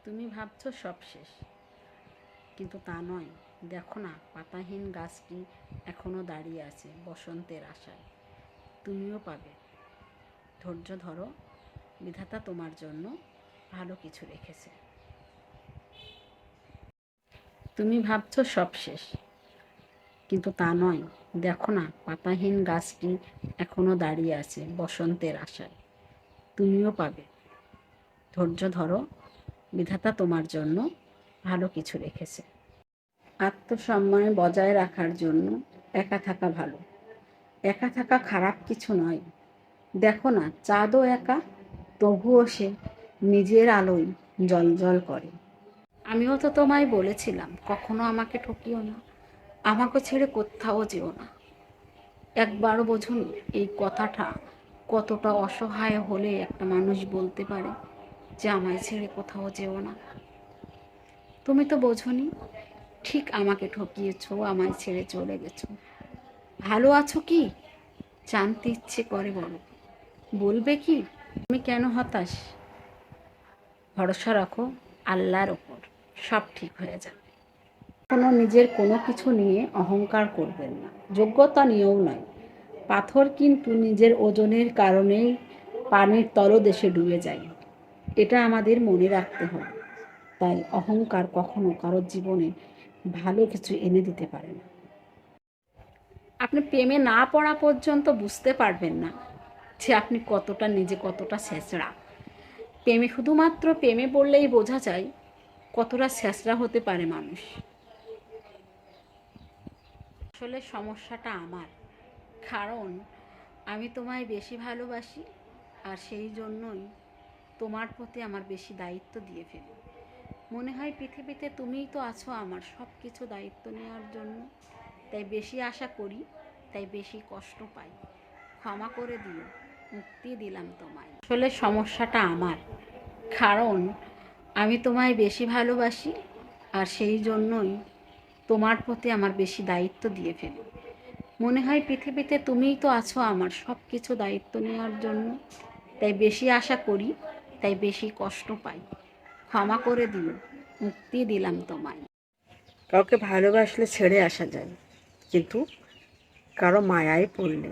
তুমি ভাবছো সব শেষ, কিন্তু তা নয়। দেখো না, পাতাহীন গাছটি এখনো দাঁড়িয়ে আছে বসন্তের আশায়। তুমিও পাবে। ধৈর্য ধরো, বিধাতা তোমার জন্য ভালো কিছু রেখেছে। তুমি ভাবছো সব শেষ, কিন্তু তা নয়। দেখো না, পাতাহীন গাছটি এখনো দাঁড়িয়ে আছে বসন্তের আশায়। তুমিও পাবে। ধৈর্য ধরো, বিধাতা তোমার জন্য ভালো কিছু রেখেছে। আত্মসম্মান বজায় রাখার জন্য একা থাকা ভালো। একা থাকা খারাপ কিছু নয়। দেখো না, চাঁদও একা, তবুও সে নিজের আলোয় জ্বলজ্বল করে। আমিও তো তোমায় বলেছিলাম, কখনো আমাকে ঠকিও না, আমাকে ছেড়ে কোথাও যেও না। একবারও বোঝুন এই কথাটা কতটা অসহায় হলে একটা মানুষ বলতে পারে যে আমায় ছেড়ে কোথাও যেও না। তুমি তো বোঝনি, ঠিক আমাকে ঠকিয়েছো, আমায় ছেড়ে চলে গেছো। ভালো আছো কি জানতে ইচ্ছে করে, বলো। বলবে কি? তুমি কেন হতাশ? ভরসা রাখো আল্লাহর ওপর, সব ঠিক হয়ে যাবে। নিজের কোনো কিছু নিয়ে অহংকার করবেন না, যোগ্যতা নিয়েও নয়। পাথর কিন্তু নিজের ওজনের কারণেই পানির তলদেশে ডুবে যায়, এটা আমাদের মনে রাখতে হবে। তাই অহংকার কখনো কারোর জীবনে ভালো কিছু এনে দিতে পারে না। আপনি প্রেমে না পড়া পর্যন্ত বুঝতে পারবেন না যে আপনি কতটা ছেঁচড়া। শুধুমাত্র প্রেমে পড়লেই বোঝা যায় কতটা ছেঁচড়া হতে পারে মানুষ। আসলে সমস্যাটা আমার, কারণ আমি তোমায় বেশি ভালোবাসি, আর সেই জন্যই তোমার প্রতি আমার বেশি দায়িত্ব দিয়ে ফেলি। মনে হয় পৃথিবীতে তুমিই তো আছো আমার সব কিছু দায়িত্ব নেওয়ার জন্য। তাই বেশি আশা করি, তাই বেশি কষ্ট পাই। ক্ষমা করে দিও, মুক্তি দিলাম তোমায়। আসলে সমস্যাটা আমার, কারণ আমি তোমায় বেশি ভালোবাসি, আর সেই জন্যই তোমার প্রতি আমার বেশি দায়িত্ব দিয়ে ফেলি। মনে হয় পৃথিবীতে তুমিই তো আছো আমার সব কিছু দায়িত্ব নেওয়ার জন্য। তাই বেশি আশা করি, তাই বেশি কষ্ট পাই। ক্ষমা করে দিও, মুক্তি দিলাম তোমায়। কাউকে ভালোবাসলে ছেড়ে আসা যায়, কিন্তু কারো মায়ায় পড়লে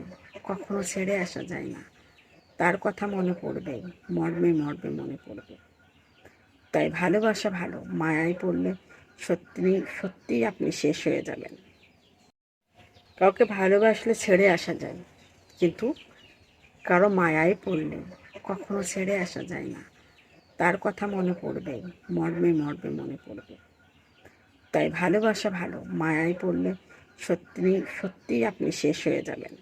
কখনো ছেড়ে আসা যায় না। তার কথা মনে পড়বে, মর্মে মর্মে মনে পড়বে। তাই ভালোবাসা ভালো, মায়ায় পড়লে সত্যি সত্যিই আপনি শেষ হয়ে যাবেন। কাউকে ভালোবাসলে ছেড়ে আসা যায়, কিন্তু কারো মায়ায় পড়লে কখনো ছেড়ে আসা যায় না। তার কথা মনে পড়বে, মর্মে মর্মে মনে পড়বে। তাই ভালোবাসা ভালো, মায়ায় পড়লে সত্যিই আপনি শেষ হয়ে যাবেন।